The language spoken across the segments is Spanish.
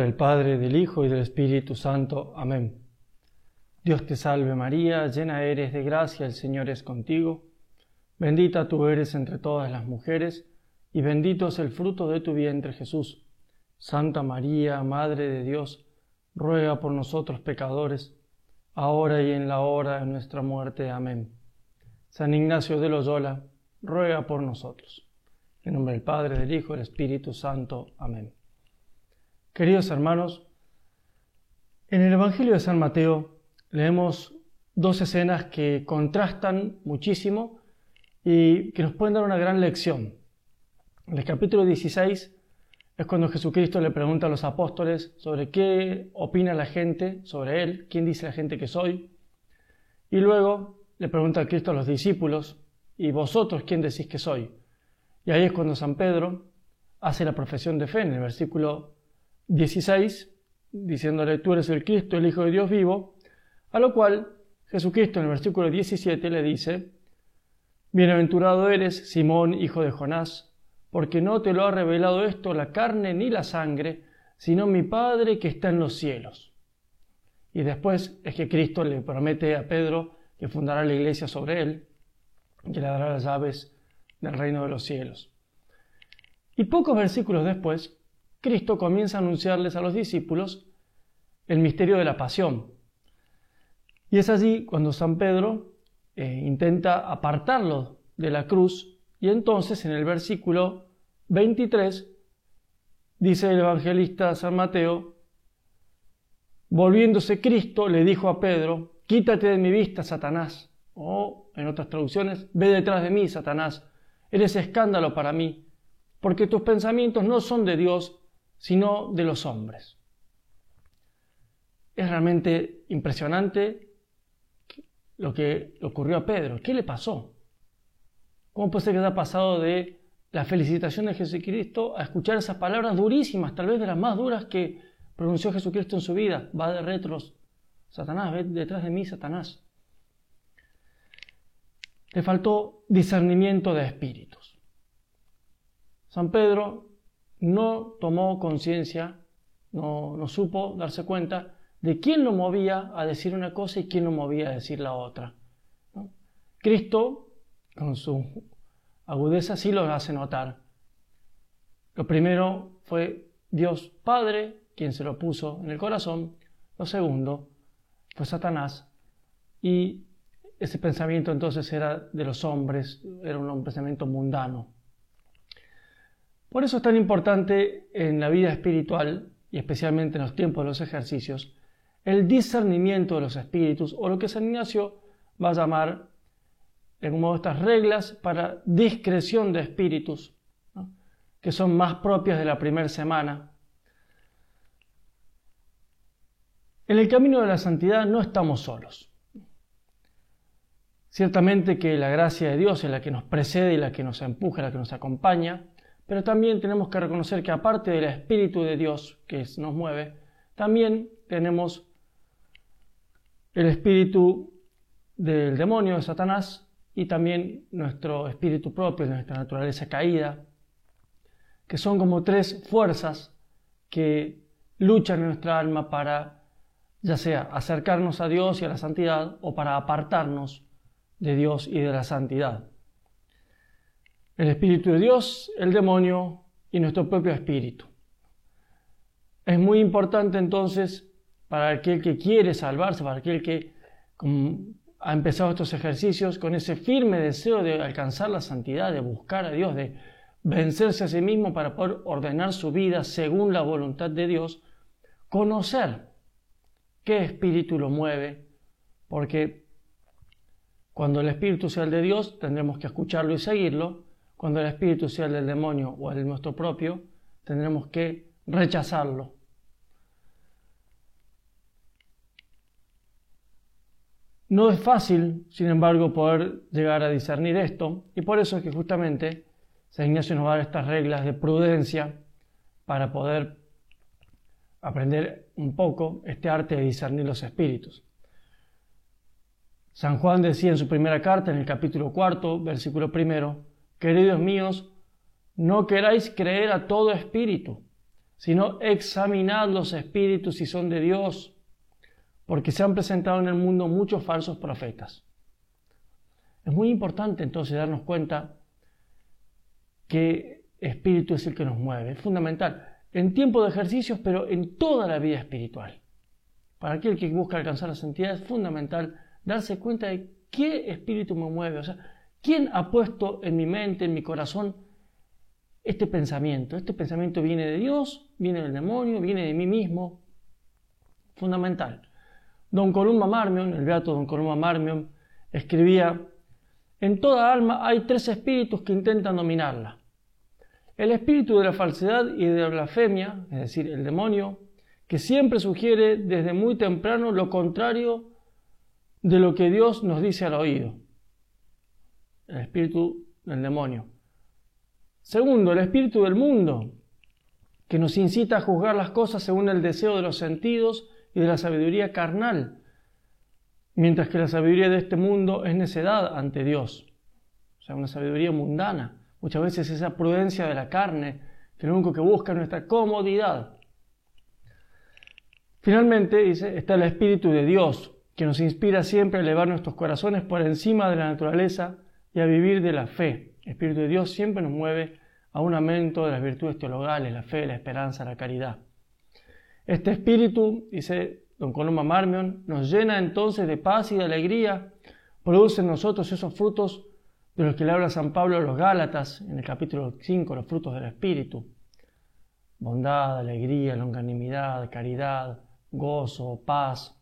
nombre del Padre, del Hijo y del Espíritu Santo. Amén. Dios te salve María, llena eres de gracia, el Señor es contigo. Bendita tú eres entre todas las mujeres, y bendito es el fruto de tu vientre Jesús. Santa María, Madre de Dios, ruega por nosotros pecadores, ahora y en la hora de nuestra muerte. Amén. San Ignacio de Loyola, ruega por nosotros. En nombre del Padre, del Hijo y del Espíritu Santo. Amén. Queridos hermanos, en el Evangelio de San Mateo leemos dos escenas que contrastan muchísimo y que nos pueden dar una gran lección. En el capítulo 16 es cuando Jesucristo le pregunta a los apóstoles sobre qué opina la gente sobre él, quién dice la gente que soy. Y luego le pregunta a Cristo a los discípulos, ¿y vosotros quién decís que soy? Y ahí es cuando San Pedro hace la profesión de fe en el versículo 16, diciéndole, tú eres el Cristo, el Hijo de Dios vivo, a lo cual Jesucristo en el versículo 17 le dice, bienaventurado eres, Simón, hijo de Jonás, porque no te lo ha revelado esto la carne ni la sangre, sino mi Padre que está en los cielos. Y después es que Cristo le promete a Pedro que fundará la iglesia sobre él, que le dará las llaves del reino de los cielos. Y pocos versículos después, Cristo comienza a anunciarles a los discípulos el misterio de la pasión. Y es allí cuando San Pedro intenta apartarlo de la cruz, y entonces en el versículo 23 dice el evangelista San Mateo, volviéndose Cristo le dijo a Pedro, quítate de mi vista, Satanás, o en otras traducciones, ve detrás de mí, Satanás, eres escándalo para mí, porque tus pensamientos no son de Dios, sino de los hombres. Es realmente impresionante lo que le ocurrió a Pedro. ¿Qué le pasó? ¿Cómo puede ser que haya pasado de la felicitación de Jesucristo a escuchar esas palabras durísimas, tal vez de las más duras que pronunció Jesucristo en su vida? Va de retros, Satanás, ve detrás de mí, Satanás. Le faltó discernimiento de espíritus. San Pedro no tomó conciencia, no supo darse cuenta de quién lo movía a decir una cosa y quién lo movía a decir la otra, ¿no? Cristo, con su agudeza, sí lo hace notar. Lo primero fue Dios Padre, quien se lo puso en el corazón. Lo segundo fue Satanás. Y ese pensamiento entonces era de los hombres, era un pensamiento mundano. Por eso es tan importante en la vida espiritual, y especialmente en los tiempos de los ejercicios, el discernimiento de los espíritus, o lo que San Ignacio va a llamar, de algún modo, estas reglas para discreción de espíritus, ¿no?, que son más propias de la primera semana. En el camino de la santidad no estamos solos. Ciertamente que la gracia de Dios es la que nos precede y la que nos empuja, la que nos acompaña, pero también tenemos que reconocer que aparte del Espíritu de Dios que nos mueve, también tenemos el espíritu del demonio, de Satanás, y también nuestro espíritu propio, nuestra naturaleza caída, que son como tres fuerzas que luchan en nuestra alma para, ya sea acercarnos a Dios y a la santidad, o para apartarnos de Dios y de la santidad. El Espíritu de Dios, el demonio y nuestro propio espíritu. Es muy importante entonces para aquel que quiere salvarse, para aquel que ha empezado estos ejercicios con ese firme deseo de alcanzar la santidad, de buscar a Dios, de vencerse a sí mismo para poder ordenar su vida según la voluntad de Dios, conocer qué espíritu lo mueve, porque cuando el espíritu sea el de Dios tendremos que escucharlo y seguirlo. Cuando el espíritu sea el del demonio o el nuestro propio, tendremos que rechazarlo. No es fácil, sin embargo, poder llegar a discernir esto, y por eso es que justamente San Ignacio nos va a dar estas reglas de prudencia para poder aprender un poco este arte de discernir los espíritus. San Juan decía en su primera carta, en el capítulo 4, versículo 1, queridos míos, no queráis creer a todo espíritu, sino examinad los espíritus si son de Dios, porque se han presentado en el mundo muchos falsos profetas. Es muy importante entonces darnos cuenta qué espíritu es el que nos mueve. Es fundamental en tiempo de ejercicios, pero en toda la vida espiritual. Para aquel que busca alcanzar la santidad es fundamental darse cuenta de qué espíritu me mueve. O sea, ¿quién ha puesto en mi mente, en mi corazón, este pensamiento? Este pensamiento viene de Dios, viene del demonio, viene de mí mismo. Fundamental. Don Columba Marmion, el beato Don Columba Marmion, escribía: en toda alma hay 3 espíritus que intentan dominarla. El espíritu de la falsedad y de la blasfemia, es decir, el demonio, que siempre sugiere desde muy temprano lo contrario de lo que Dios nos dice al oído. El espíritu del demonio. Segundo, el espíritu del mundo, que nos incita a juzgar las cosas según el deseo de los sentidos y de la sabiduría carnal, mientras que la sabiduría de este mundo es necedad ante Dios. O sea, una sabiduría mundana. Muchas veces esa prudencia de la carne, que lo único que busca es nuestra comodidad. Finalmente, dice, está el Espíritu de Dios, que nos inspira siempre a elevar nuestros corazones por encima de la naturaleza y a vivir de la fe. El Espíritu de Dios siempre nos mueve a un aumento de las virtudes teologales, la fe, la esperanza, la caridad. Este Espíritu, dice Don Columba Marmion, nos llena entonces de paz y de alegría, produce en nosotros esos frutos de los que le habla San Pablo a los Gálatas en el capítulo 5, los frutos del Espíritu. Bondad, alegría, longanimidad, caridad, gozo, paz.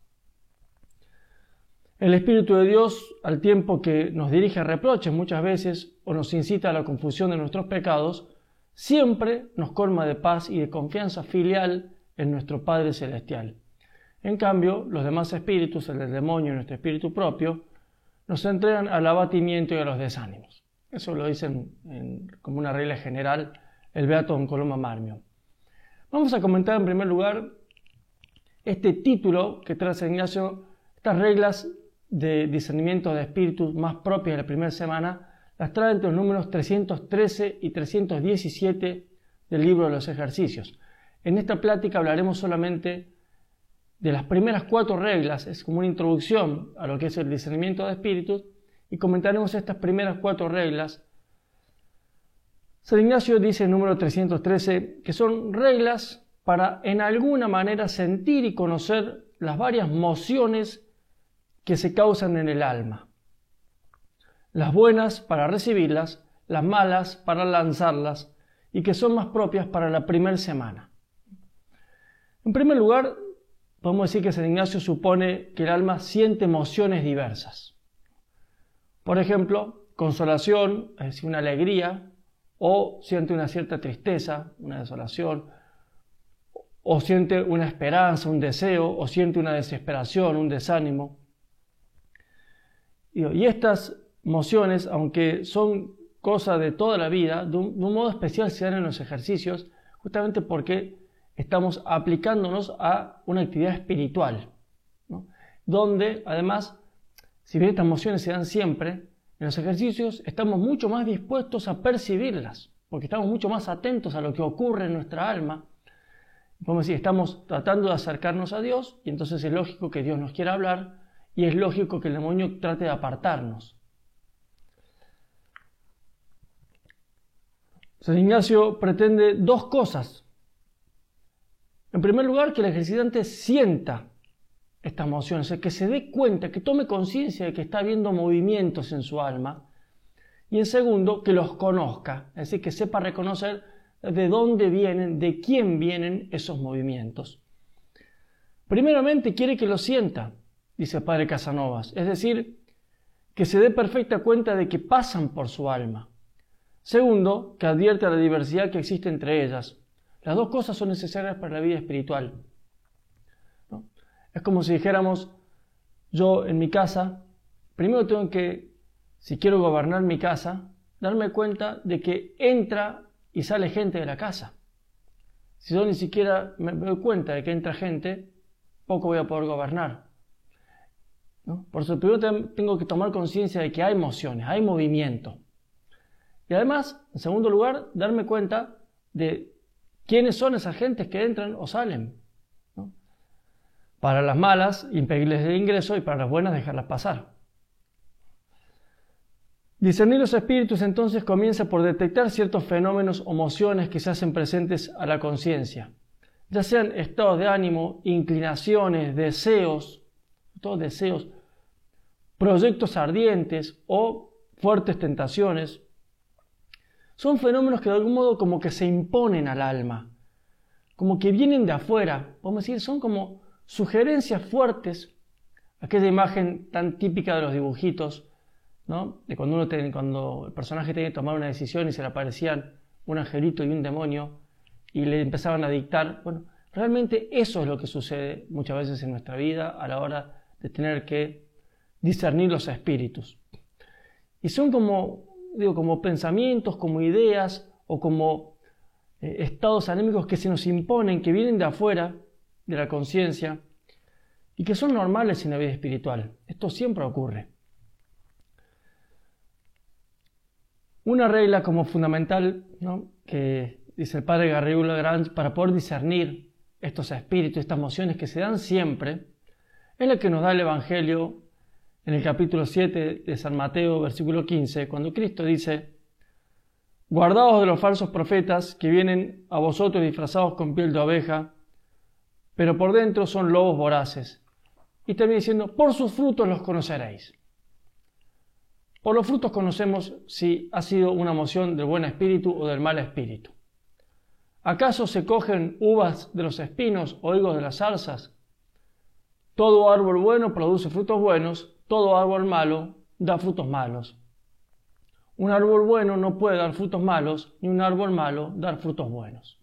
El Espíritu de Dios, al tiempo que nos dirige a reproches muchas veces o nos incita a la confusión de nuestros pecados, siempre nos colma de paz y de confianza filial en nuestro Padre Celestial. En cambio, los demás espíritus, el del demonio y nuestro espíritu propio, nos entregan al abatimiento y a los desánimos. Eso lo dicen como una regla general el beato Don Columba Marmion. Vamos a comentar en primer lugar este título que trae San Ignacio, estas reglas de discernimiento de espíritus más propias de la primera semana, las trae entre los números 313 y 317 del libro de los ejercicios. En esta plática hablaremos solamente de las primeras 4 reglas, es como una introducción a lo que es el discernimiento de espíritus, y comentaremos estas primeras 4 reglas. San Ignacio dice en el número 313 que son reglas para en alguna manera sentir y conocer las varias mociones que se causan en el alma. Las buenas para recibirlas, las malas para lanzarlas, y que son más propias para la primera semana. En primer lugar, podemos decir que San Ignacio supone que el alma siente emociones diversas. Por ejemplo, consolación, es decir, una alegría, o siente una cierta tristeza, una desolación, o siente una esperanza, un deseo, o siente una desesperación, un desánimo. Y estas emociones, aunque son cosas de toda la vida, de un modo especial se dan en los ejercicios, justamente porque estamos aplicándonos a una actividad espiritual, ¿no? Donde, además, si bien estas emociones se dan siempre, en los ejercicios estamos mucho más dispuestos a percibirlas, porque estamos mucho más atentos a lo que ocurre en nuestra alma. Podemos decir, estamos tratando de acercarnos a Dios, y entonces es lógico que Dios nos quiera hablar, y es lógico que el demonio trate de apartarnos. San Ignacio pretende 2 cosas. En primer lugar, que el ejercitante sienta estas emociones, que se dé cuenta, que tome conciencia de que está habiendo movimientos en su alma. Y en segundo, que los conozca, es decir, que sepa reconocer de dónde vienen, de quién vienen esos movimientos. Primeramente, quiere que lo sienta, dice el padre Casanovas, es decir, que se dé perfecta cuenta de que pasan por su alma. Segundo, que advierta la diversidad que existe entre ellas. Las 2 cosas son necesarias para la vida espiritual, ¿no? Es como si dijéramos, yo en mi casa, primero tengo que, si quiero gobernar mi casa, darme cuenta de que entra y sale gente de la casa. Si yo ni siquiera me doy cuenta de que entra gente, poco voy a poder gobernar, ¿no? Por eso primero tengo que tomar conciencia de que hay emociones, hay movimiento. Y además, en segundo lugar, darme cuenta de ¿Quiénes son esas gentes que entran o salen? ¿No? Para las malas, impedirles el ingreso, y para las buenas, dejarlas pasar. Discernir los espíritus entonces comienza por detectar ciertos fenómenos o emociones que se hacen presentes a la conciencia, ya sean estados de ánimo, inclinaciones, deseos, todos deseos, proyectos ardientes o fuertes tentaciones. Son fenómenos que de algún modo como que se imponen al alma, como que vienen de afuera, podemos decir, son como sugerencias fuertes, aquella imagen tan típica de los dibujitos, ¿no? De cuando el personaje tenía que tomar una decisión y se le aparecían un angelito y un demonio y le empezaban a dictar. Bueno, realmente eso es lo que sucede muchas veces en nuestra vida a la hora de tener que discernir los espíritus. Y son como pensamientos, como ideas o como estados anímicos que se nos imponen, que vienen de afuera, de la conciencia, y que son normales en la vida espiritual. Esto siempre ocurre. Una regla como fundamental, ¿no?, que dice el padre Garrigou-Lagrange para poder discernir estos espíritus, estas emociones que se dan siempre, es la que nos da el Evangelio en el capítulo 7 de San Mateo, versículo 15, cuando Cristo dice: guardaos de los falsos profetas que vienen a vosotros disfrazados con piel de oveja, pero por dentro son lobos voraces. Y termina diciendo: por sus frutos los conoceréis. Por los frutos conocemos si ha sido una emoción del buen espíritu o del mal espíritu. ¿Acaso se cogen uvas de los espinos o higos de las zarzas? Todo árbol bueno produce frutos buenos, todo árbol malo da frutos malos. Un árbol bueno no puede dar frutos malos, ni un árbol malo dar frutos buenos.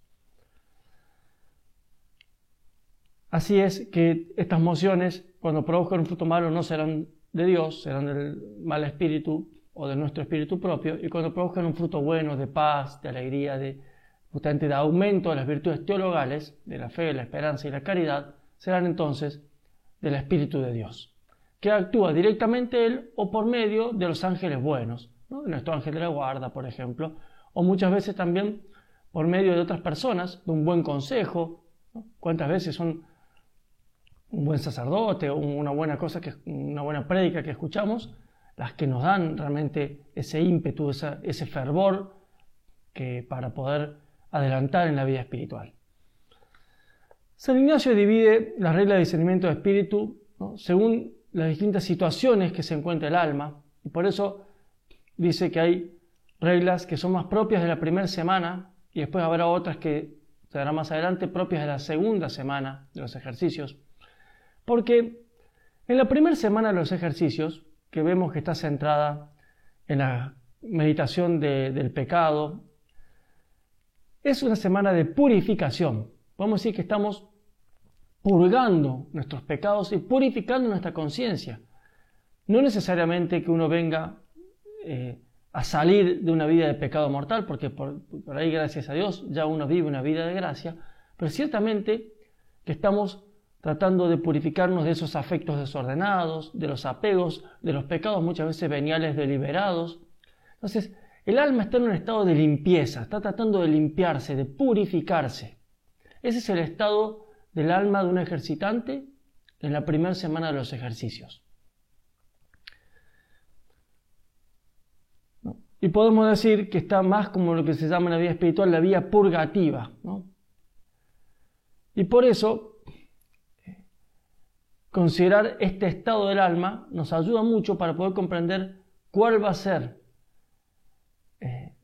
Así es que estas emociones, cuando produzcan un fruto malo, no serán de Dios, serán del mal espíritu o de nuestro espíritu propio, y cuando produzcan un fruto bueno, de paz, de alegría, justamente de aumento de las virtudes teologales, de la fe, la esperanza y la caridad, serán entonces del Espíritu de Dios, que actúa directamente Él o por medio de los ángeles buenos, ¿no?, de nuestro ángel de la guarda, por ejemplo, o muchas veces también por medio de otras personas, de un buen consejo, ¿no? ¿Cuántas veces son un buen sacerdote o una buena prédica que escuchamos, las que nos dan realmente ese ímpetu, ese fervor para poder adelantar en la vida espiritual? San Ignacio divide la regla de discernimiento de espíritu, ¿no?, según las distintas situaciones que se encuentra el alma, y por eso dice que hay reglas que son más propias de la primera semana y después habrá otras que se darán más adelante propias de la segunda semana de los ejercicios. Porque en la primera semana de los ejercicios, que vemos que está centrada en la meditación del pecado, es una semana de purificación. Podemos decir que estamos purgando nuestros pecados y purificando nuestra conciencia. No necesariamente que uno venga a salir de una vida de pecado mortal, porque por ahí, gracias a Dios, ya uno vive una vida de gracia, pero ciertamente que estamos tratando de purificarnos de esos afectos desordenados, de los apegos, de los pecados muchas veces veniales deliberados. Entonces, el alma está en un estado de limpieza, está tratando de limpiarse, de purificarse. Ese es el estado del alma de un ejercitante en la primera semana de los ejercicios. ¿No? Y podemos decir que está más como lo que se llama en la vida espiritual la vía purgativa, ¿no? Y por eso considerar este estado del alma nos ayuda mucho para poder comprender cuál va a ser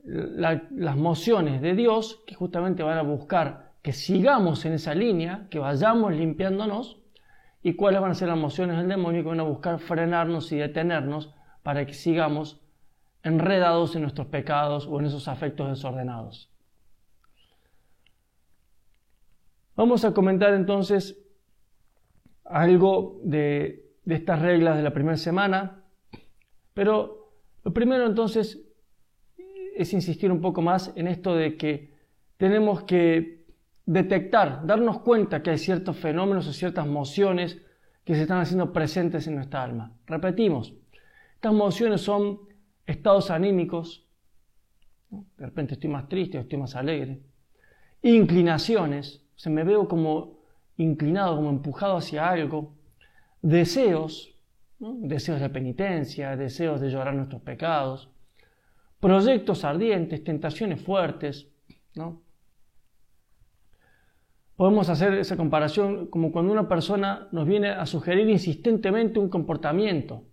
las mociones de Dios, que justamente van a buscar que sigamos en esa línea, que vayamos limpiándonos, y cuáles van a ser las mociones del demonio, que van a buscar frenarnos y detenernos para que sigamos enredados en nuestros pecados o en esos afectos desordenados. Vamos a comentar entonces algo de estas reglas de la primera semana, pero lo primero entonces es insistir un poco más en esto de que tenemos que detectar, darnos cuenta que hay ciertos fenómenos o ciertas emociones que se están haciendo presentes en nuestra alma. Repetimos, estas emociones son estados anímicos, ¿no? De repente estoy más triste o estoy más alegre, inclinaciones, o sea, me veo como inclinado, como empujado hacia algo, deseos, ¿no? Deseos de penitencia, deseos de llorar nuestros pecados, proyectos ardientes, tentaciones fuertes, ¿no? Podemos hacer esa comparación como cuando una persona nos viene a sugerir insistentemente un comportamiento.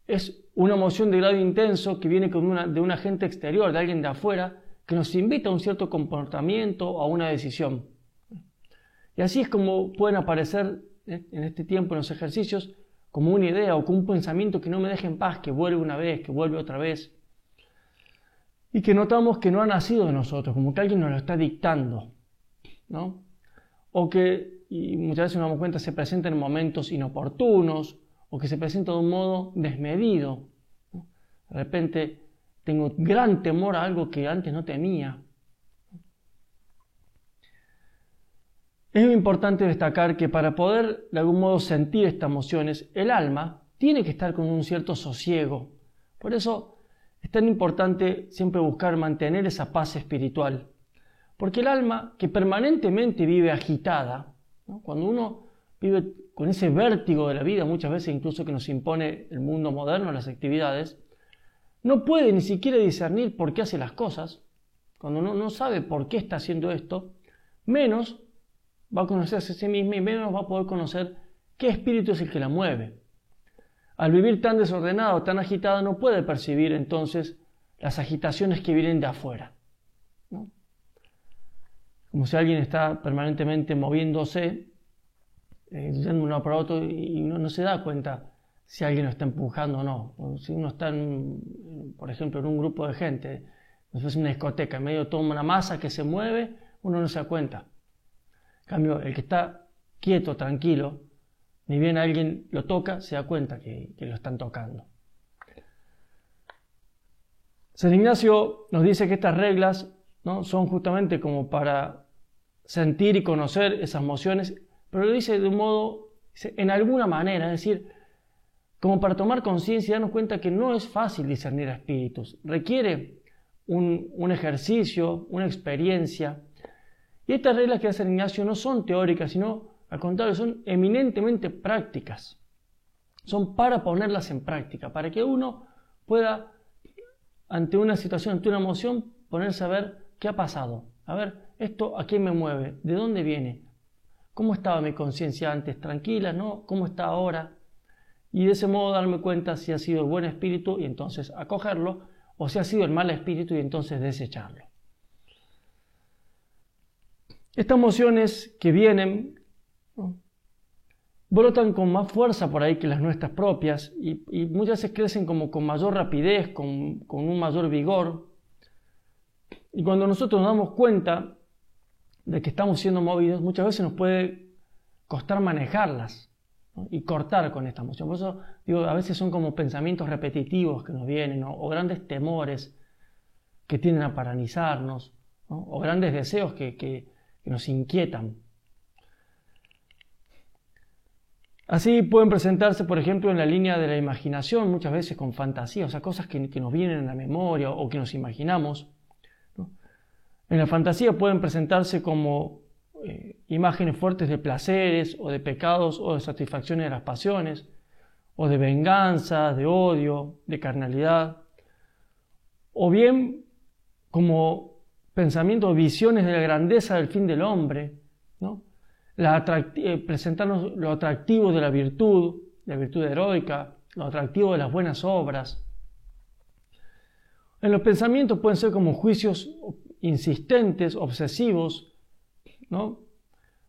Es una emoción de grado intenso que viene de un agente exterior, de alguien de afuera, que nos invita a un cierto comportamiento o a una decisión. Y así es como pueden aparecer en este tiempo en los ejercicios como una idea o como un pensamiento que no me deja en paz, que vuelve una vez, que vuelve otra vez, y que notamos que no ha nacido de nosotros, como que alguien nos lo está dictando, ¿no? O que, y muchas veces nos damos cuenta, se presenta en momentos inoportunos, o que se presenta de un modo desmedido, ¿no? De repente tengo gran temor a algo que antes no temía. Es muy importante destacar que para poder de algún modo sentir estas emociones, el alma tiene que estar con un cierto sosiego. Por eso es tan importante siempre buscar mantener esa paz espiritual. Porque el alma que permanentemente vive agitada, ¿no? Cuando uno vive con ese vértigo de la vida, muchas veces incluso que nos impone el mundo moderno, las actividades, no puede ni siquiera discernir por qué hace las cosas. Cuando uno no sabe por qué está haciendo esto, menos va a conocerse a sí mismo y menos va a poder conocer qué espíritu es el que la mueve. Al vivir tan desordenado, tan agitado, no puede percibir entonces las agitaciones que vienen de afuera, ¿no? Como si alguien está permanentemente moviéndose, yendo de un lado para otro y uno no se da cuenta si alguien lo está empujando o no. O si uno está, por ejemplo, en un grupo de gente, es una discoteca, en medio de toda una masa que se mueve, uno no se da cuenta. En cambio, el que está quieto, tranquilo, ni bien alguien lo toca, se da cuenta que lo están tocando. San Ignacio nos dice que estas reglas, ¿no?, son justamente como para sentir y conocer esas emociones, pero lo dice de un modo, en alguna manera, es decir, como para tomar conciencia y darnos cuenta que no es fácil discernir a espíritus. Requiere un ejercicio, una experiencia. Y estas reglas que hace San Ignacio no son teóricas, sino al contrario, son eminentemente prácticas. Son para ponerlas en práctica, para que uno pueda, ante una situación, ante una emoción, ponerse a ver qué ha pasado. A ver, esto a qué me mueve, de dónde viene, cómo estaba mi conciencia antes, tranquila, ¿no? ¿Cómo está ahora? Y de ese modo darme cuenta si ha sido el buen espíritu y entonces acogerlo, o si ha sido el mal espíritu y entonces desecharlo. Estas emociones que vienen, ¿no?, brotan con más fuerza por ahí que las nuestras propias y muchas veces crecen como con mayor rapidez, con un mayor vigor. Y cuando nosotros nos damos cuenta de que estamos siendo movidos, muchas veces nos puede costar manejarlas, ¿no?, y cortar con esta emoción. Por eso digo, a veces son como pensamientos repetitivos que nos vienen, ¿no?, o grandes temores que tienden a paralizarnos, ¿no?, o grandes deseos que nos inquietan. Así pueden presentarse, por ejemplo, en la línea de la imaginación, muchas veces con fantasía, o sea, cosas que nos vienen en la memoria o que nos imaginamos, ¿no? En la fantasía pueden presentarse como imágenes fuertes de placeres o de pecados o de satisfacciones de las pasiones, o de venganza, de odio, de carnalidad, o bien como pensamientos o visiones de la grandeza del fin del hombre, ¿no?, presentarnos lo atractivo de la virtud heroica, lo atractivo de las buenas obras. En los pensamientos pueden ser como juicios insistentes, obsesivos, ¿no?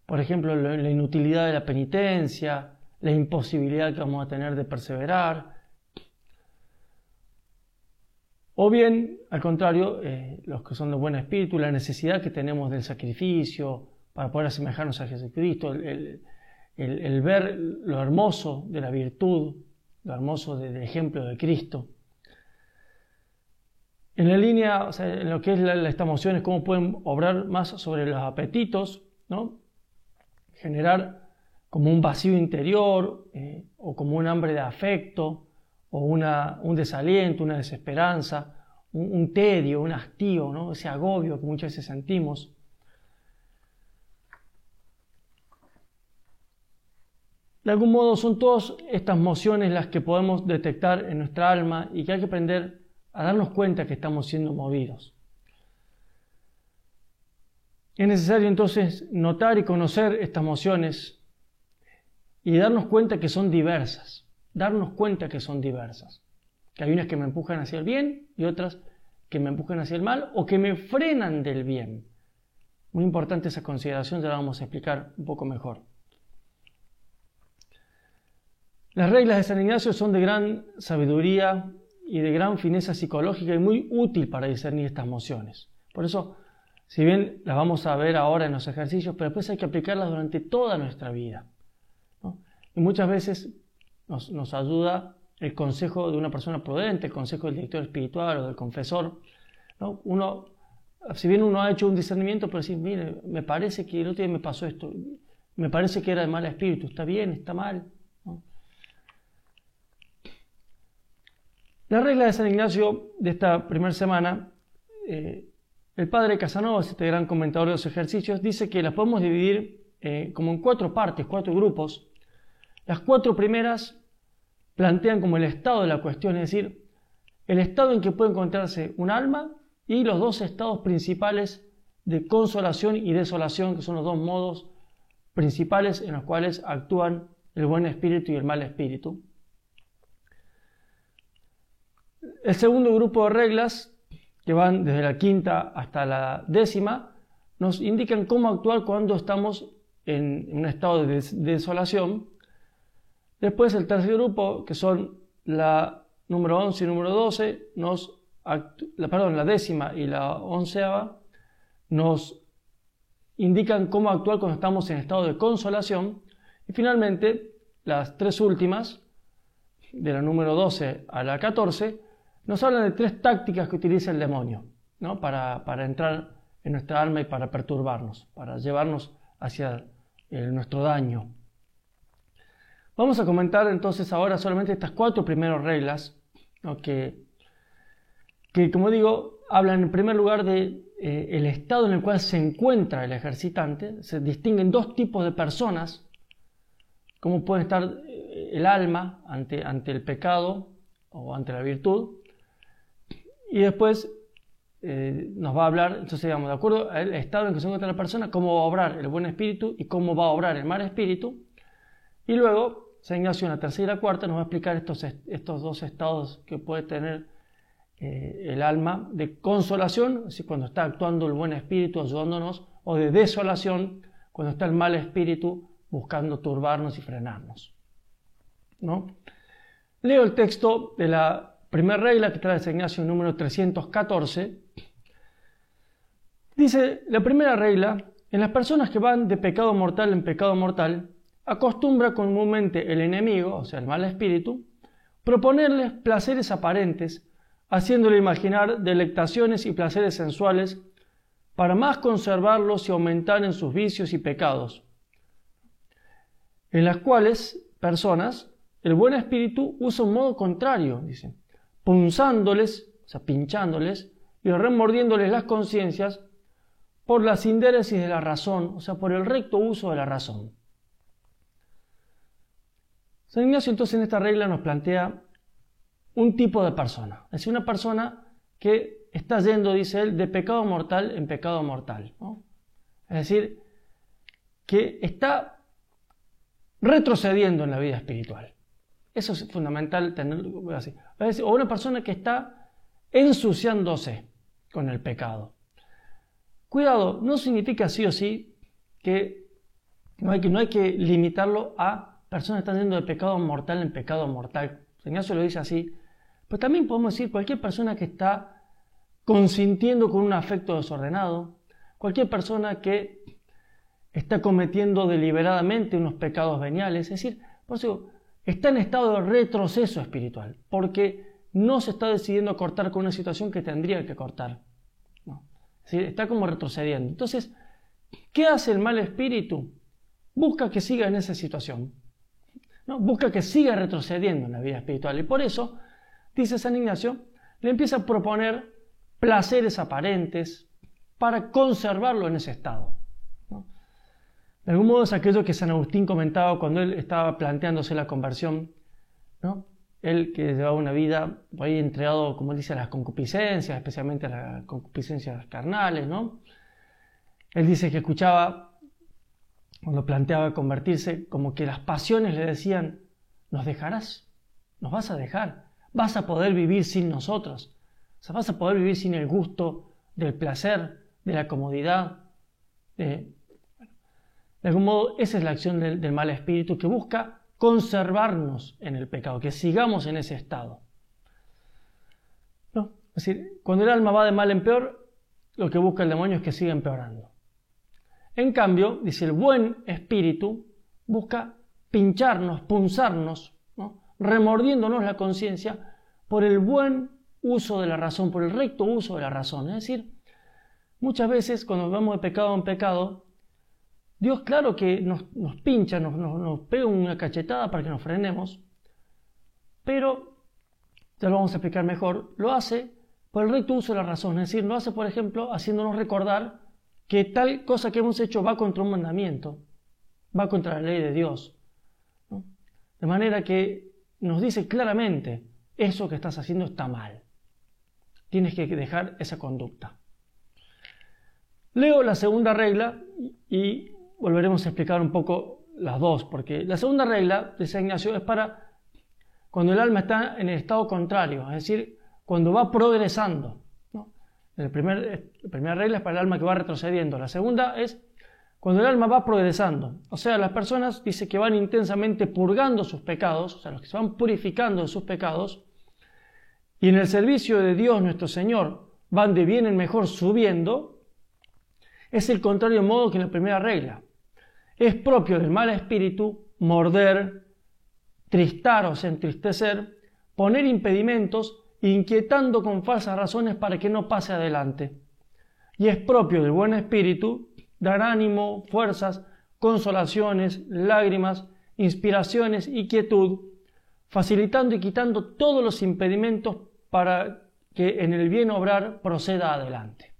Por ejemplo, la inutilidad de la penitencia, la imposibilidad que vamos a tener de perseverar. O bien, al contrario, los que son de buen espíritu, la necesidad que tenemos del sacrificio para poder asemejarnos a Jesucristo, el ver lo hermoso de la virtud, lo hermoso del ejemplo de Cristo. En la línea, o sea, en lo que es estas emociones, cómo pueden obrar más sobre los apetitos, ¿no?, generar como un vacío interior, o como un hambre de afecto, o un desaliento, una desesperanza, un tedio, un hastío, ¿no?, ese agobio que muchas veces sentimos. de algún modo son todas estas emociones las que podemos detectar en nuestra alma y que hay que aprender a darnos cuenta que estamos siendo movidos. Es necesario entonces notar y conocer estas emociones y darnos cuenta que son diversas. Darnos cuenta que son diversas. Que hay unas que me empujan hacia el bien y otras que me empujan hacia el mal o que me frenan del bien. Muy importante esa consideración, ya la vamos a explicar un poco mejor. Las reglas de San Ignacio son de gran sabiduría y de gran fineza psicológica y muy útil para discernir estas emociones. Por eso, si bien las vamos a ver ahora en los ejercicios, pero después hay que aplicarlas durante toda nuestra vida, ¿no? Y muchas veces nos ayuda el consejo de una persona prudente, el consejo del director espiritual o del confesor, ¿no? Si bien uno ha hecho un discernimiento, pero decir, mire, me parece que el otro día me pasó esto, me parece que era de mal espíritu, ¿está bien? ¿Está mal? ¿No? La regla de San Ignacio de esta primera semana, el padre Casanovas, este gran comentador de los ejercicios, dice que las podemos dividir como en 4 partes, 4 grupos. Las 4 primeras plantean como el estado de la cuestión, es decir, el estado en que puede encontrarse un alma y los 2 estados principales de consolación y desolación, que son los 2 modos principales en los cuales actúan el buen espíritu y el mal espíritu. El segundo grupo de reglas, que van desde la 5ª hasta la 10ª, nos indican cómo actuar cuando estamos en un estado de desolación. Después el tercer grupo, que son la número 11 y número 12, la 10ª y la 11ª, nos indican cómo actuar cuando estamos en estado de consolación. Y finalmente, las 3 últimas, de la número 12 a la 14, nos hablan de 3 tácticas que utiliza el demonio, ¿no? para entrar en nuestra alma y para perturbarnos, para llevarnos hacia nuestro daño. Vamos a comentar entonces ahora solamente estas 4 primeras reglas, ¿no? que como digo, hablan en primer lugar de el estado en el cual se encuentra el ejercitante. Se distinguen 2 tipos de personas, cómo puede estar el alma ante el pecado o ante la virtud. Y después nos va a hablar, entonces digamos, de acuerdo al estado en que se encuentra la persona, cómo va a obrar el buen espíritu y cómo va a obrar el mal espíritu. Y luego, San Ignacio en la 3ª y la 4ª nos va a explicar estos 2 estados que puede tener el alma de consolación, es decir, cuando está actuando el buen espíritu ayudándonos, o de desolación, cuando está el mal espíritu buscando turbarnos y frenarnos, ¿no? Leo el texto de la primera regla que trae San Ignacio número 314. Dice, la primera regla, en las personas que van de pecado mortal en pecado mortal, acostumbra comúnmente el enemigo, o sea el mal espíritu, proponerles placeres aparentes, haciéndole imaginar delectaciones y placeres sensuales para más conservarlos y aumentar en sus vicios y pecados, en las cuales personas el buen espíritu usa un modo contrario, dicen, punzándoles, o sea, pinchándoles y remordiéndoles las conciencias por la sindéresis de la razón, o sea, por el recto uso de la razón. San Ignacio entonces en esta regla nos plantea un tipo de persona, es decir, una persona que está yendo, dice él, de pecado mortal en pecado mortal, ¿no? Es decir, que está retrocediendo en la vida espiritual. Eso es fundamental tenerlo así. Es decir, o una persona que está ensuciándose con el pecado. Cuidado, no significa sí o sí que no hay que limitarlo a personas que están yendo de pecado mortal en pecado mortal. San Ignacio lo dice así. Pero también podemos decir cualquier persona que está consintiendo con un afecto desordenado, cualquier persona que está cometiendo deliberadamente unos pecados veniales, es decir, por eso está en estado de retroceso espiritual, porque no se está decidiendo cortar con una situación que tendría que cortar, ¿no? Es decir, está como retrocediendo. Entonces, ¿qué hace el mal espíritu? Busca que siga en esa situación, ¿no? Busca que siga retrocediendo en la vida espiritual. Y por eso, dice San Ignacio, le empieza a proponer placeres aparentes para conservarlo en ese estado, ¿no? De algún modo es aquello que San Agustín comentaba cuando él estaba planteándose la conversión, ¿no? Él que llevaba una vida ahí entregado, como él dice, a las concupiscencias, especialmente a las concupiscencias carnales, ¿no? Él dice que escuchaba, cuando planteaba convertirse, como que las pasiones le decían: ¿nos dejarás? ¿Nos vas a dejar? ¿Vas a poder vivir sin nosotros? O sea, ¿vas a poder vivir sin el gusto del placer, de la comodidad? De algún modo, esa es la acción del mal espíritu, que busca conservarnos en el pecado, que sigamos en ese estado, ¿no? Es decir, cuando el alma va de mal en peor, lo que busca el demonio es que siga empeorando. En cambio, dice, el buen espíritu busca pincharnos, punzarnos, ¿no? Remordiéndonos la conciencia por el buen uso de la razón, por el recto uso de la razón. Es decir, muchas veces cuando vamos de pecado en pecado, Dios, claro que nos pincha, nos pega una cachetada para que nos frenemos, pero, ya lo vamos a explicar mejor, lo hace por el recto uso de la razón. Es decir, lo hace, por ejemplo, haciéndonos recordar que tal cosa que hemos hecho va contra un mandamiento, va contra la ley de Dios, ¿no? De manera que nos dice claramente: eso que estás haciendo está mal, tienes que dejar esa conducta. Leo la segunda regla y volveremos a explicar un poco las dos, porque la segunda regla de San Ignacio es para cuando el alma está en el estado contrario, es decir, cuando va progresando, ¿no? La primera regla es para el alma que va retrocediendo. La segunda es cuando el alma va progresando. O sea, las personas, dice, que van intensamente purgando sus pecados, o sea, los que se van purificando de sus pecados, y en el servicio de Dios nuestro Señor van de bien en mejor subiendo. Es el contrario modo que en la primera regla. Es propio del mal espíritu morder, tristar o entristecer, poner impedimentos, inquietando con falsas razones para que no pase adelante. Y es propio del buen espíritu dar ánimo, fuerzas, consolaciones, lágrimas, inspiraciones y quietud, facilitando y quitando todos los impedimentos para que en el bien obrar proceda adelante.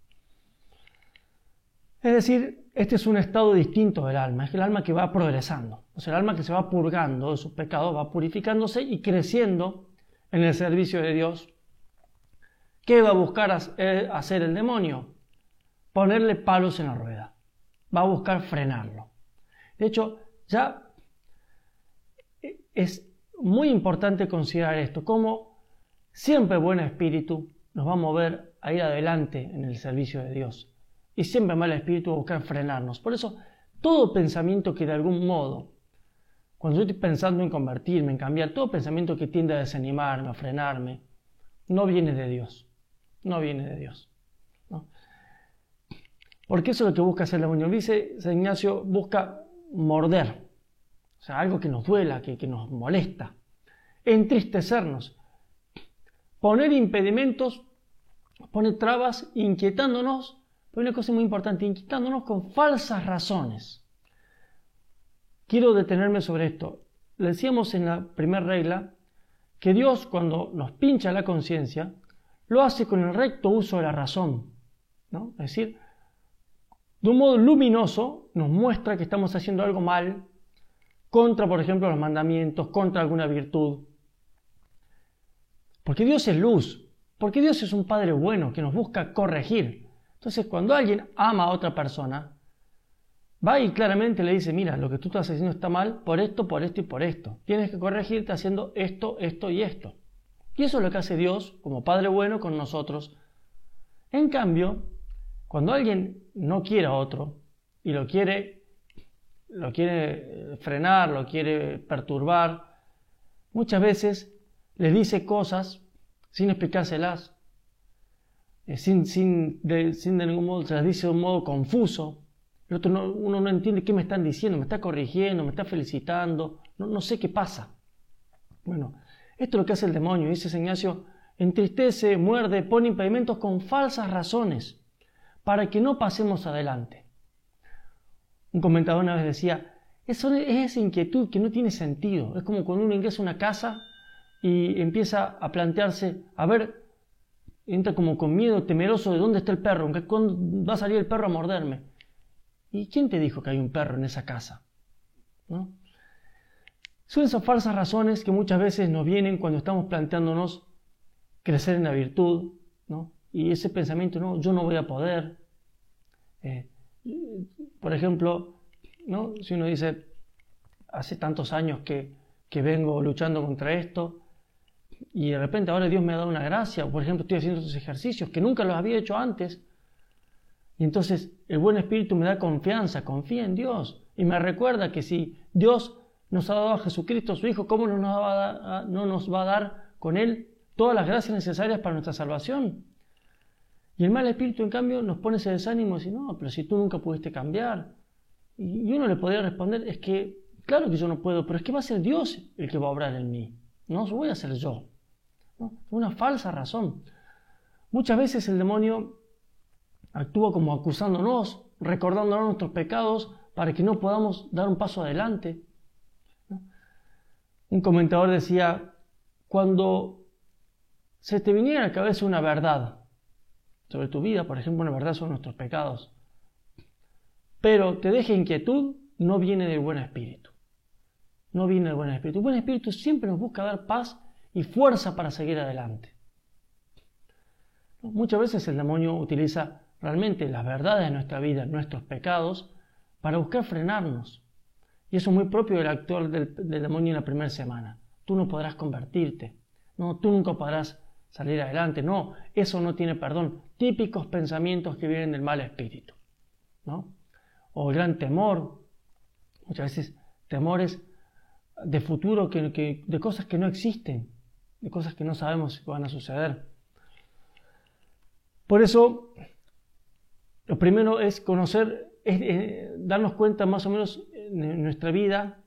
Es decir, este es un estado distinto del alma, es el alma que va progresando, o sea, el alma que se va purgando de sus pecados, va purificándose y creciendo en el servicio de Dios. ¿Qué va a buscar hacer el demonio? Ponerle palos en la rueda, va a buscar frenarlo. De hecho, ya es muy importante considerar esto, como siempre el buen espíritu nos va a mover a ir adelante en el servicio de Dios. Y siempre el mal espíritu va a buscar frenarnos. Por eso, todo pensamiento que de algún modo, cuando yo estoy pensando en convertirme, en cambiar, todo pensamiento que tiende a desanimarme, a frenarme, no viene de Dios. No viene de Dios, ¿no? Porque eso es lo que busca hacer el demonio. Dice San Ignacio, busca morder. O sea, algo que nos duela, que nos molesta. Entristecernos. Poner impedimentos, poner trabas, inquietándonos. Pero una cosa muy importante, inquietándonos con falsas razones. Quiero detenerme sobre esto. Le decíamos en la primera regla que Dios, cuando nos pincha la conciencia, lo hace con el recto uso de la razón, ¿no? Es decir, de un modo luminoso nos muestra que estamos haciendo algo mal, contra, por ejemplo, los mandamientos, contra alguna virtud. Porque Dios es luz, porque Dios es un Padre bueno que nos busca corregir. Entonces, cuando alguien ama a otra persona, va y claramente le dice: mira, lo que tú estás haciendo está mal por esto, por esto y por esto. Tienes que corregirte haciendo esto, esto y esto. Y eso es lo que hace Dios como Padre bueno con nosotros. En cambio, cuando alguien no quiere a otro y lo quiere frenar, lo quiere perturbar, muchas veces le dice cosas sin explicárselas, sin de ningún modo, se las dice de un modo confuso. Uno no entiende qué me están diciendo, me está corrigiendo, me está felicitando, no sé qué pasa. Bueno, esto es lo que hace el demonio, dice San Ignacio: entristece, muerde, pone impedimentos con falsas razones para que no pasemos adelante. Un comentador una vez decía: es esa inquietud que no tiene sentido. Es como cuando uno ingresa a una casa y empieza a plantearse, a ver, entra como con miedo, temeroso de dónde está el perro, cuándo va a salir el perro a morderme. ¿Y quién te dijo que hay un perro en esa casa? ¿No? Son esas falsas razones que muchas veces nos vienen cuando estamos planteándonos crecer en la virtud, ¿no? Y ese pensamiento, no, yo no voy a poder. Por ejemplo, ¿no? Si uno dice, hace tantos años que vengo luchando contra esto, y de repente ahora Dios me ha dado una gracia, por ejemplo, estoy haciendo estos ejercicios que nunca los había hecho antes, y entonces el buen espíritu me da confianza, confía en Dios, y me recuerda que si Dios nos ha dado a Jesucristo, su Hijo, ¿cómo no nos va a dar con Él todas las gracias necesarias para nuestra salvación? Y el mal espíritu, en cambio, nos pone ese desánimo y dice, no, pero si tú nunca pudiste cambiar. Y uno le podría responder, es que, claro que yo no puedo, pero es que va a ser Dios el que va a obrar en mí, no voy a ser yo. ¿No? Es una falsa razón. Muchas veces el demonio actúa como acusándonos, recordándonos nuestros pecados para que no podamos dar un paso adelante. ¿No? Un comentador decía, cuando se te viniera a la cabeza una verdad sobre tu vida, por ejemplo, una verdad sobre nuestros pecados, pero te deje inquietud, no viene del buen espíritu. No viene del buen espíritu. El buen espíritu siempre nos busca dar paz y fuerza para seguir adelante. Muchas veces el demonio utiliza realmente las verdades de nuestra vida, nuestros pecados, para buscar frenarnos. Y eso es muy propio del actuar del demonio en la primera semana. Tú no podrás convertirte. No, tú nunca podrás salir adelante. No, eso no tiene perdón. Típicos pensamientos que vienen del mal espíritu, ¿no? O el gran temor. Muchas veces temores de futuro, de cosas que no existen, de cosas que no sabemos que van a suceder. Por eso, lo primero es conocer, darnos cuenta más o menos en nuestra vida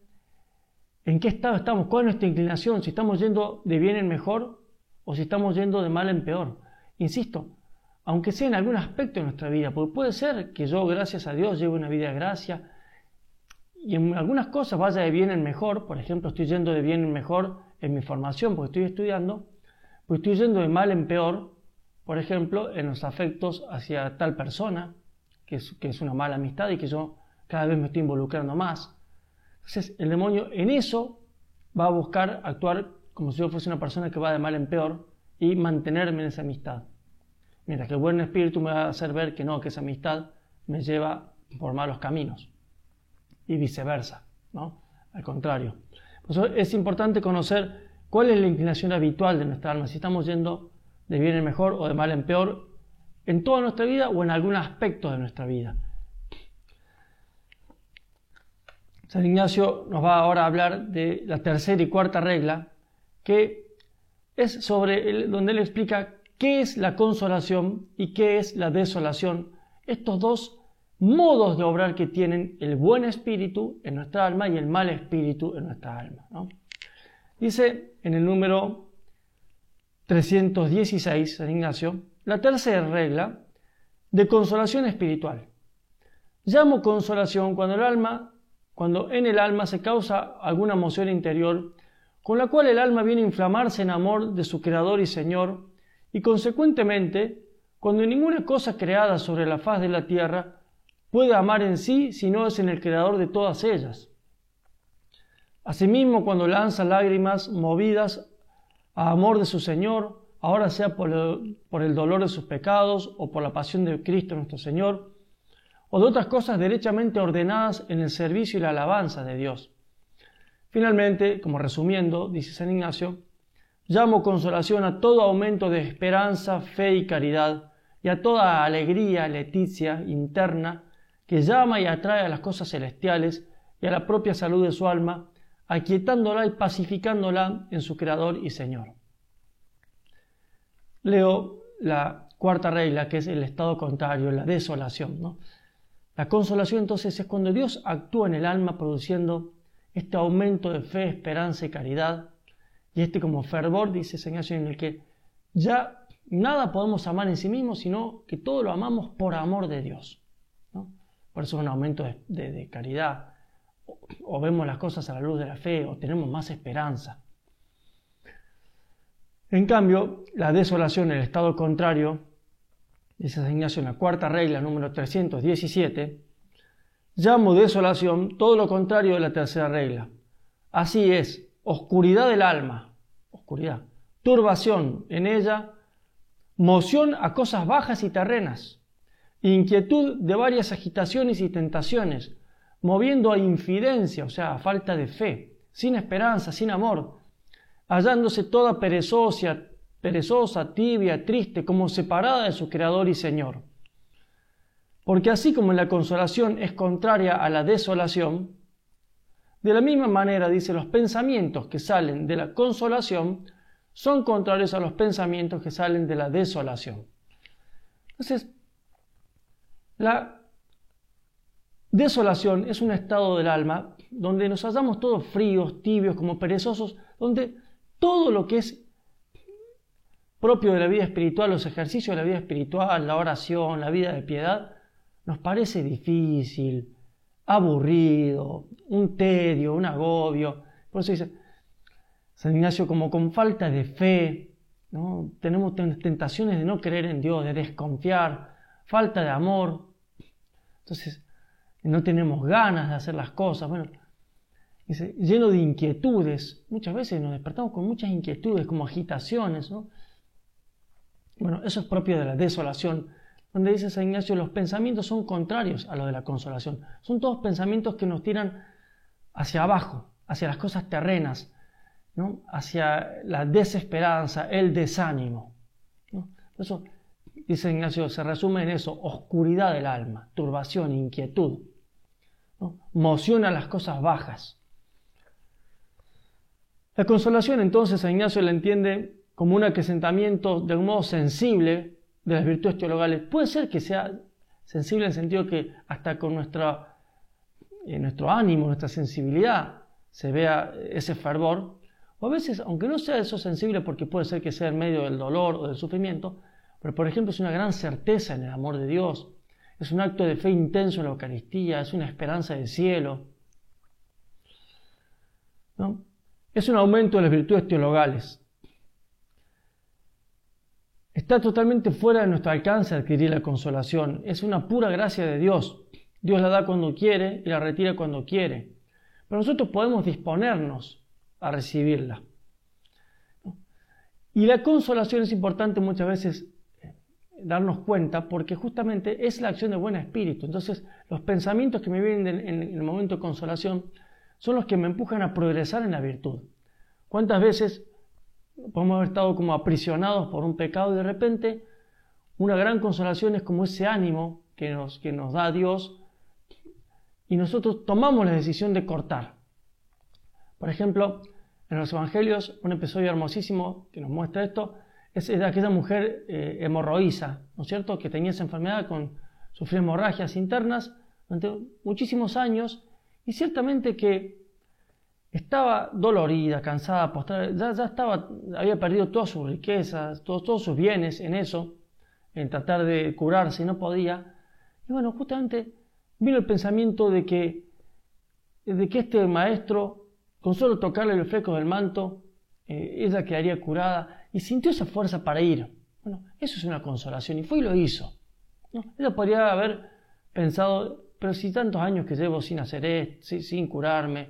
en qué estado estamos, cuál es nuestra inclinación, si estamos yendo de bien en mejor o si estamos yendo de mal en peor. Insisto, aunque sea en algún aspecto de nuestra vida, porque puede ser que yo, gracias a Dios, lleve una vida de gracia y en algunas cosas vaya de bien en mejor. Por ejemplo, estoy yendo de bien en mejor en mi formación porque estoy estudiando, pues estoy yendo de mal en peor, por ejemplo, en los afectos hacia tal persona, que es una mala amistad y que yo cada vez me estoy involucrando más. Entonces, el demonio en eso va a buscar actuar como si yo fuese una persona que va de mal en peor y mantenerme en esa amistad. Mientras que el buen espíritu me va a hacer ver que no, que esa amistad me lleva por malos caminos. Y viceversa, ¿no? Al contrario. Por eso es importante conocer cuál es la inclinación habitual de nuestra alma, si estamos yendo de bien en mejor o de mal en peor en toda nuestra vida o en algún aspecto de nuestra vida. San Ignacio nos va ahora a hablar de la tercera y cuarta regla, que es donde él explica qué es la consolación y qué es la desolación, estos dos modos de obrar que tienen el buen espíritu en nuestra alma y el mal espíritu en nuestra alma, ¿no? Dice en el número 316, San Ignacio, la tercera regla de consolación espiritual. Llamo consolación cuando en el alma se causa alguna emoción interior con la cual el alma viene a inflamarse en amor de su Creador y Señor, y consecuentemente, cuando ninguna cosa creada sobre la faz de la tierra puede amar en sí si no es en el Creador de todas ellas. Asimismo, cuando lanza lágrimas movidas a amor de su Señor, ahora sea por el dolor de sus pecados o por la pasión de Cristo nuestro Señor, o de otras cosas derechamente ordenadas en el servicio y la alabanza de Dios. Finalmente, como resumiendo, dice San Ignacio, llamo consolación a todo aumento de esperanza, fe y caridad, y a toda alegría, leticia interna, que llama y atrae a las cosas celestiales y a la propia salud de su alma, aquietándola y pacificándola en su Creador y Señor. Leo la cuarta regla, que es el estado contrario, la desolación, ¿no? La consolación entonces es cuando Dios actúa en el alma produciendo este aumento de fe, esperanza y caridad, y como fervor, dice San Ignacio, en el que ya nada podemos amar en sí mismos, sino que todo lo amamos por amor de Dios, ¿no? Por eso es un aumento de caridad, o vemos las cosas a la luz de la fe, o tenemos más esperanza. En cambio, la desolación, el estado contrario, dice San Ignacio en la cuarta regla, número 317, llamo desolación todo lo contrario de la tercera regla. Así es, oscuridad del alma, oscuridad, turbación en ella, moción a cosas bajas y terrenas, inquietud de varias agitaciones y tentaciones, moviendo a infidencia, o sea, a falta de fe, sin esperanza, sin amor, hallándose toda perezosa, tibia, triste, como separada de su Creador y Señor. Porque así como la consolación es contraria a la desolación, de la misma manera, dice, los pensamientos que salen de la consolación son contrarios a los pensamientos que salen de la desolación. Entonces, la desolación es un estado del alma donde nos hallamos todos fríos, tibios, como perezosos, donde todo lo que es propio de la vida espiritual, los ejercicios de la vida espiritual, la oración, la vida de piedad, nos parece difícil, aburrido, un tedio, un agobio. Por eso dice San Ignacio, como con falta de fe, ¿no? Tenemos tentaciones de no creer en Dios, de desconfiar, falta de amor. Entonces, no tenemos ganas de hacer las cosas. Bueno, dice, lleno de inquietudes. Muchas veces nos despertamos con muchas inquietudes, como agitaciones, ¿no? Bueno, eso es propio de la desolación, donde dice San Ignacio, los pensamientos son contrarios a los de la consolación. Son todos pensamientos que nos tiran hacia abajo, hacia las cosas terrenas, ¿no? Hacia la desesperanza, el desánimo, ¿no? Por eso, dice Ignacio, se resume en eso: oscuridad del alma, turbación, inquietud, ¿no? Moción a las cosas bajas. La consolación, entonces, San Ignacio la entiende como un acrecentamiento de un modo sensible de las virtudes teologales. Puede ser que sea sensible en el sentido que hasta con nuestro ánimo, nuestra sensibilidad, se vea ese fervor, o a veces, aunque no sea eso sensible, porque puede ser que sea en medio del dolor o del sufrimiento, pero por ejemplo es una gran certeza en el amor de Dios, es un acto de fe intenso en la Eucaristía, es una esperanza del cielo, ¿no? Es un aumento de las virtudes teologales. Está totalmente fuera de nuestro alcance adquirir la consolación. Es una pura gracia de Dios. Dios la da cuando quiere y la retira cuando quiere. Pero nosotros podemos disponernos a recibirla. Y la consolación es importante muchas veces darnos cuenta, porque justamente es la acción de buen espíritu. Entonces, los pensamientos que me vienen en el momento de consolación son los que me empujan a progresar en la virtud. ¿Cuántas veces podemos haber estado como aprisionados por un pecado y de repente una gran consolación es como ese ánimo que nos da Dios y nosotros tomamos la decisión de cortar? Por ejemplo, en los Evangelios, un episodio hermosísimo que nos muestra esto es de aquella mujer hemorroísa, ¿no es cierto?, que tenía esa enfermedad, sufría hemorragias internas durante muchísimos años y ciertamente que estaba dolorida, cansada, postrada, había perdido todas sus riquezas, todos sus bienes en eso, en tratar de curarse y no podía. Y bueno, justamente vino el pensamiento de que este maestro, con solo tocarle los flecos del manto, ella quedaría curada y sintió esa fuerza para ir. Bueno, eso es una consolación y fue y lo hizo, ¿no? Ella podría haber pensado, pero si tantos años que llevo sin hacer esto, sin curarme,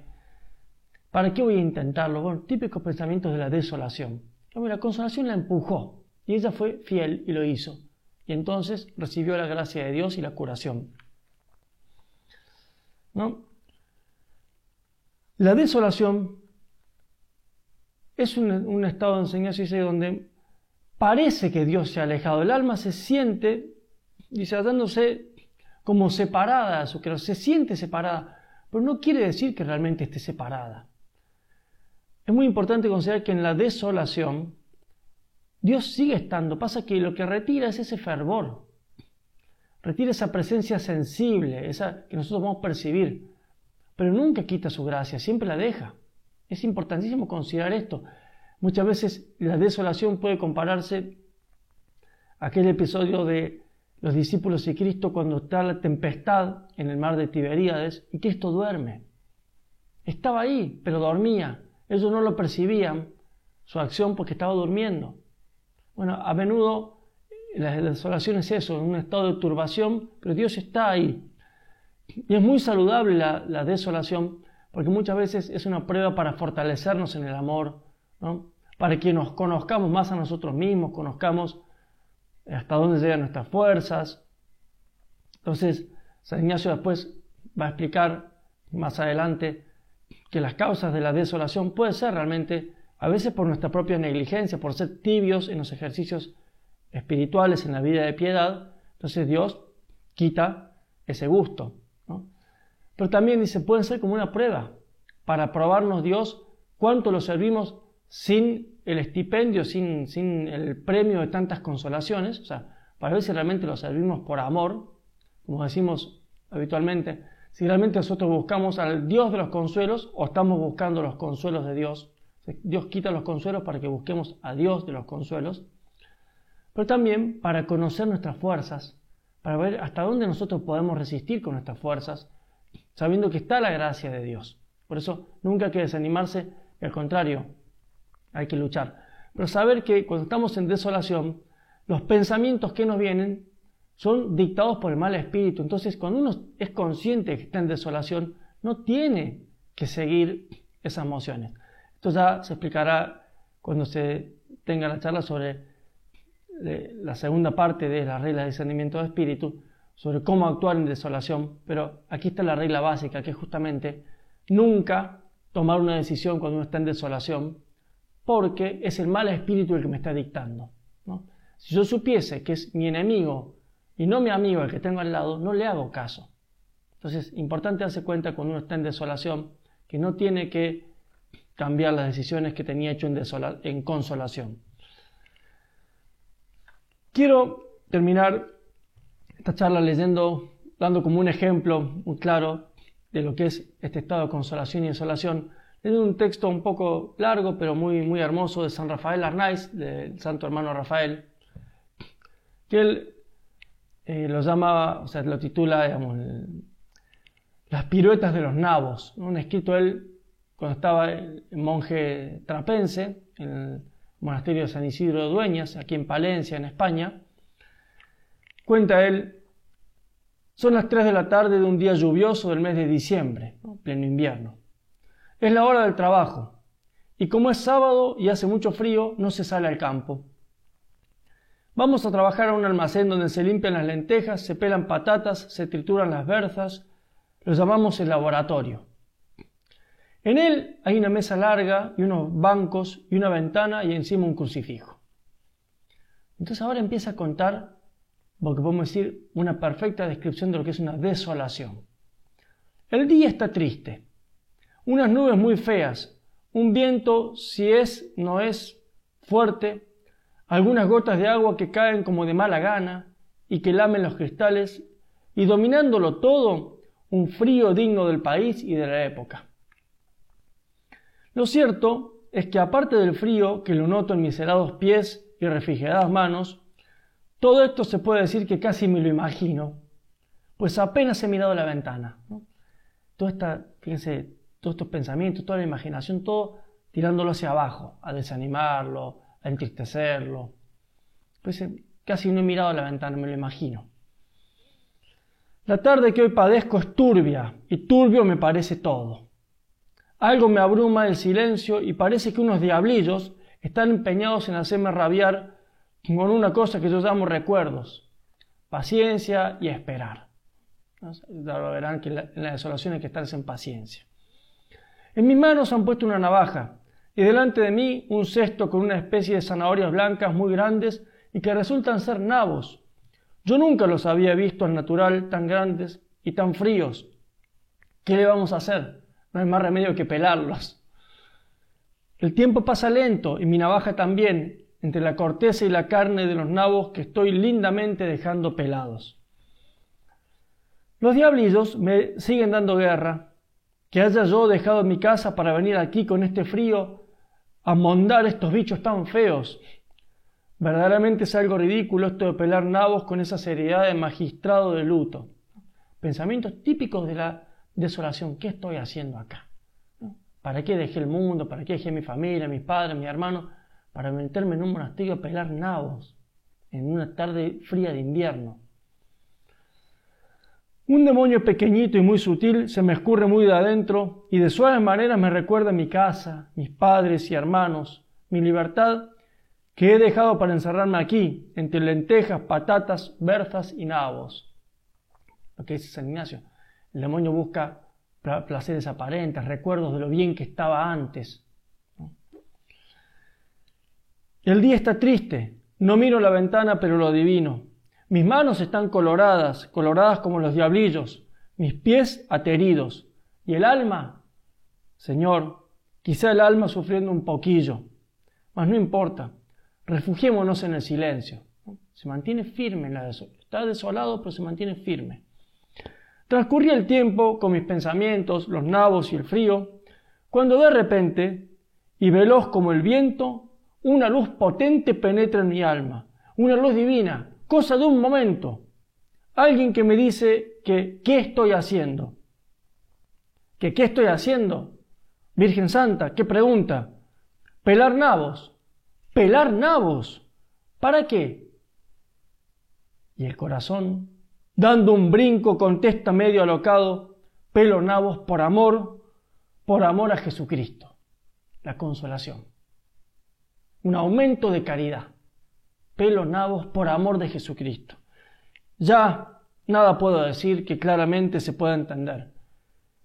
¿para qué voy a intentarlo? Bueno, típicos pensamientos de la desolación. La consolación la empujó y ella fue fiel y lo hizo. Y entonces recibió la gracia de Dios y la curación, ¿no? La desolación es un estado de enseñanza donde parece que Dios se ha alejado. El alma se siente, dice, hallándose como separada de su Creador. Se siente separada, pero no quiere decir que realmente esté separada. Es muy importante considerar que en la desolación Dios sigue estando. Pasa que lo que retira es ese fervor. Retira esa presencia sensible, esa que nosotros vamos a percibir. Pero nunca quita su gracia, siempre la deja. Es importantísimo considerar esto. Muchas veces la desolación puede compararse a aquel episodio de los discípulos de Cristo cuando está la tempestad en el mar de Tiberíades y Cristo duerme. Estaba ahí, pero dormía. Ellos no lo percibían, su acción, porque estaba durmiendo. Bueno, a menudo la desolación es eso, en un estado de turbación, pero Dios está ahí. Y es muy saludable la desolación, porque muchas veces es una prueba para fortalecernos en el amor, ¿no? Para que nos conozcamos más a nosotros mismos, conozcamos hasta dónde llegan nuestras fuerzas. Entonces, San Ignacio después va a explicar más adelante que las causas de la desolación pueden ser realmente a veces por nuestra propia negligencia, por ser tibios en los ejercicios espirituales, en la vida de piedad. Entonces Dios quita ese gusto, ¿no? Pero también dice, pueden ser como una prueba para probarnos Dios cuánto lo servimos sin el estipendio, sin el premio de tantas consolaciones. O sea, para ver si realmente lo servimos por amor, como decimos habitualmente, si realmente nosotros buscamos al Dios de los consuelos o estamos buscando los consuelos de Dios. Dios quita los consuelos para que busquemos a Dios de los consuelos, pero también para conocer nuestras fuerzas, para ver hasta dónde nosotros podemos resistir con nuestras fuerzas, sabiendo que está la gracia de Dios. Por eso nunca hay que desanimarse, y al contrario, hay que luchar. Pero saber que cuando estamos en desolación, los pensamientos que nos vienen son dictados por el mal espíritu. Entonces, cuando uno es consciente que está en desolación, no tiene que seguir esas emociones. Esto ya se explicará cuando se tenga la charla sobre la segunda parte de la regla de discernimiento de espíritu, sobre cómo actuar en desolación. Pero aquí está la regla básica, que es justamente nunca tomar una decisión cuando uno está en desolación, porque es el mal espíritu el que me está dictando, ¿no? Si yo supiese que es mi enemigo y no mi amigo el que tengo al lado, no le hago caso. Entonces, importante darse cuenta cuando uno está en desolación, que no tiene que cambiar las decisiones que tenía hecho en consolación. Quiero terminar esta charla dando como un ejemplo muy claro de lo que es este estado de consolación y desolación, leyendo un texto un poco largo, pero muy, muy hermoso de San Rafael Arnaiz, del santo hermano Rafael, que él lo llama, o sea, lo titula, digamos, Las piruetas de los nabos, ¿no? Un escrito él cuando estaba monje trapense en el monasterio de San Isidro de Dueñas, aquí en Palencia, en España. Cuenta él, son las 3 de la tarde de un día lluvioso del mes de diciembre, ¿no? Pleno invierno. Es la hora del trabajo, y como es sábado y hace mucho frío, no se sale al campo. Vamos a trabajar a un almacén donde se limpian las lentejas, se pelan patatas, se trituran las berzas, lo llamamos el laboratorio. En él hay una mesa larga y unos bancos y una ventana y encima un crucifijo. Entonces ahora empieza a contar, porque podemos decir, una perfecta descripción de lo que es una desolación. El día está triste, unas nubes muy feas, un viento, si es, no es, fuerte, algunas gotas de agua que caen como de mala gana y que lamen los cristales, y dominándolo todo, un frío digno del país y de la época. Lo cierto es que aparte del frío que lo noto en mis helados pies y refrigeradas manos, todo esto se puede decir que casi me lo imagino, pues apenas he mirado la ventana, ¿no? Fíjense, todos estos pensamientos, toda la imaginación, todo tirándolo hacia abajo, a desanimarlo, a entristecerlo. Pues casi no he mirado la ventana, me lo imagino. La tarde que hoy padezco es turbia, y turbio me parece todo. Algo me abruma el silencio y parece que unos diablillos están empeñados en hacerme rabiar con una cosa que yo llamo recuerdos, paciencia y esperar. Verán que en la desolación hay que estar en paciencia. En mis manos han puesto una navaja y delante de mí un cesto con una especie de zanahorias blancas muy grandes y que resultan ser nabos. Yo nunca los había visto al natural tan grandes y tan fríos. ¿Qué le vamos a hacer? No hay más remedio que pelarlos. El tiempo pasa lento y mi navaja también, entre la corteza y la carne de los nabos que estoy lindamente dejando pelados. Los diablillos me siguen dando guerra. Que haya yo dejado mi casa para venir aquí con este frío a mondar estos bichos tan feos. Verdaderamente es algo ridículo esto de pelar nabos con esa seriedad de magistrado de luto. Pensamientos típicos de la desolación. ¿Qué estoy haciendo acá? ¿Para qué dejé el mundo? ¿Para qué dejé mi familia, mis padres, mis hermanos? Para meterme en un monasterio a pelar nabos en una tarde fría de invierno. Un demonio pequeñito y muy sutil se me escurre muy de adentro y de suaves maneras me recuerda mi casa, mis padres y hermanos, mi libertad que he dejado para encerrarme aquí, entre lentejas, patatas, berzas y nabos. Lo que dice San Ignacio, el demonio busca placeres aparentes, recuerdos de lo bien que estaba antes. El día está triste, no miro la ventana pero lo adivino. Mis manos están coloradas como los diablillos, mis pies ateridos. ¿Y el alma? Señor, quizá el alma sufriendo un poquillo, mas no importa, refugiémonos en el silencio. Se mantiene firme en la desolación. Está desolado, pero se mantiene firme. Transcurría el tiempo con mis pensamientos, los nabos y el frío, cuando de repente, y veloz como el viento, una luz potente penetra en mi alma, una luz divina, cosa de un momento. Alguien que me dice que ¿qué estoy haciendo? ¿Que qué estoy haciendo? Virgen Santa, ¿qué pregunta? Pelar nabos. ¿Pelar nabos? ¿Para qué? Y el corazón, dando un brinco, contesta medio alocado, pelo nabos por amor a Jesucristo. La consolación. Un aumento de caridad. Pelo nabos por amor de Jesucristo. Ya nada puedo decir que claramente se pueda entender,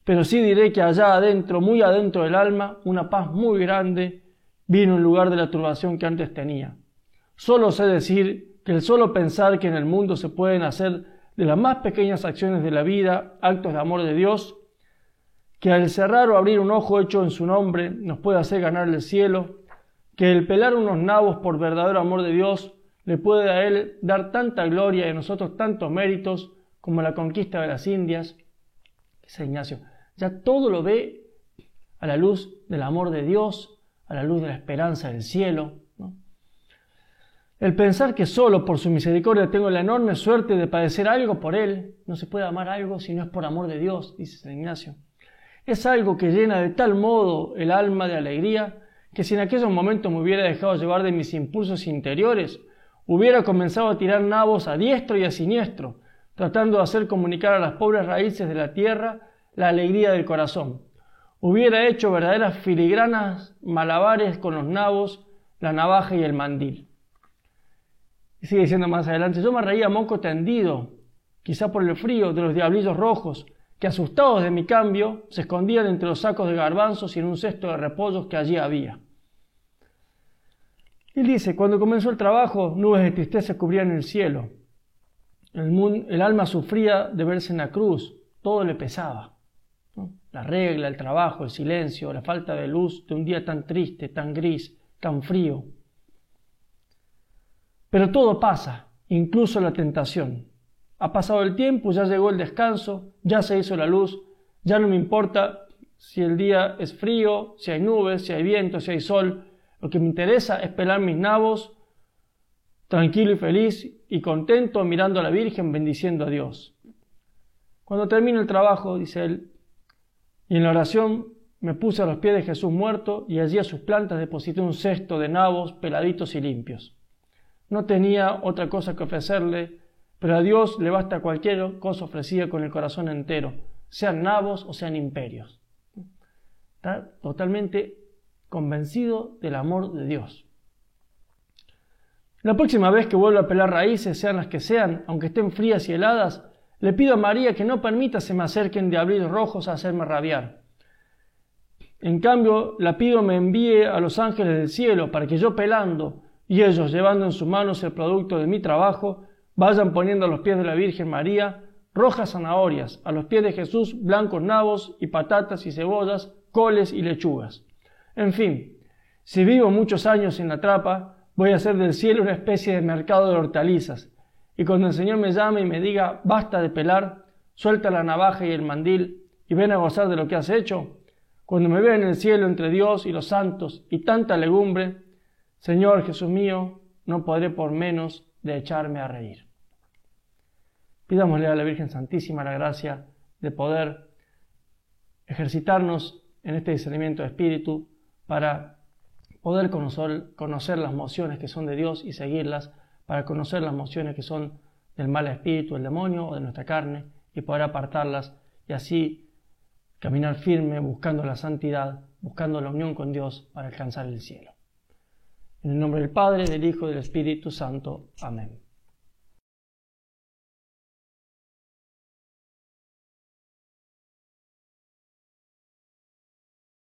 pero sí diré que allá adentro, muy adentro del alma, una paz muy grande vino en lugar de la turbación que antes tenía. Solo sé decir que el solo pensar que en el mundo se pueden hacer de las más pequeñas acciones de la vida actos de amor de Dios, que al cerrar o abrir un ojo hecho en su nombre nos puede hacer ganar el cielo, que el pelar unos nabos por verdadero amor de Dios le puede a Él dar tanta gloria y a nosotros tantos méritos como la conquista de las Indias. San Ignacio, ya todo lo ve a la luz del amor de Dios, a la luz de la esperanza del cielo, ¿no? El pensar que solo por su misericordia tengo la enorme suerte de padecer algo por Él, no se puede amar algo si no es por amor de Dios, dice San Ignacio. Es algo que llena de tal modo el alma de alegría que si en aquellos momentos me hubiera dejado llevar de mis impulsos interiores, hubiera comenzado a tirar nabos a diestro y a siniestro, tratando de hacer comunicar a las pobres raíces de la tierra la alegría del corazón. Hubiera hecho verdaderas filigranas malabares con los nabos, la navaja y el mandil. Y sigue diciendo más adelante, yo me reía moco tendido, quizá por el frío de los diablillos rojos, que asustados de mi cambio, se escondían entre los sacos de garbanzos y en un cesto de repollos que allí había. Él dice, cuando comenzó el trabajo, nubes de tristeza cubrían el cielo. El alma sufría de verse en la cruz, todo le pesaba, ¿no? La regla, el trabajo, el silencio, la falta de luz de un día tan triste, tan gris, tan frío. Pero todo pasa, incluso la tentación. Ha pasado el tiempo, ya llegó el descanso, ya se hizo la luz, ya no me importa si el día es frío, si hay nubes, si hay viento, si hay sol. Lo que me interesa es pelar mis nabos, tranquilo y feliz y contento, mirando a la Virgen, bendiciendo a Dios. Cuando termino el trabajo, dice él, y en la oración me puse a los pies de Jesús muerto y allí a sus plantas deposité un cesto de nabos peladitos y limpios. No tenía otra cosa que ofrecerle, pero a Dios le basta cualquier cosa ofrecida con el corazón entero, sean nabos o sean imperios. Está totalmente convencido del amor de Dios. La próxima vez que vuelva a pelar raíces, sean las que sean, aunque estén frías y heladas, le pido a María que no permita se me acerquen diablillos rojos a hacerme rabiar. En cambio, la pido me envíe a los ángeles del cielo para que yo pelando y ellos llevando en sus manos el producto de mi trabajo, vayan poniendo a los pies de la Virgen María rojas zanahorias, a los pies de Jesús blancos nabos y patatas y cebollas, coles y lechugas. En fin, si vivo muchos años en la trapa, voy a hacer del cielo una especie de mercado de hortalizas, y cuando el Señor me llame y me diga, basta de pelar, suelta la navaja y el mandil, y ven a gozar de lo que has hecho, cuando me vea en el cielo entre Dios y los santos y tanta legumbre, Señor Jesús mío, no podré por menos de echarme a reír. Pidámosle a la Virgen Santísima la gracia de poder ejercitarnos en este discernimiento de espíritu para poder conocer las mociones que son de Dios y seguirlas, para conocer las mociones que son del mal espíritu, el demonio o de nuestra carne, y poder apartarlas y así caminar firme buscando la santidad, buscando la unión con Dios para alcanzar el cielo. En el nombre del Padre, del Hijo y del Espíritu Santo. Amén.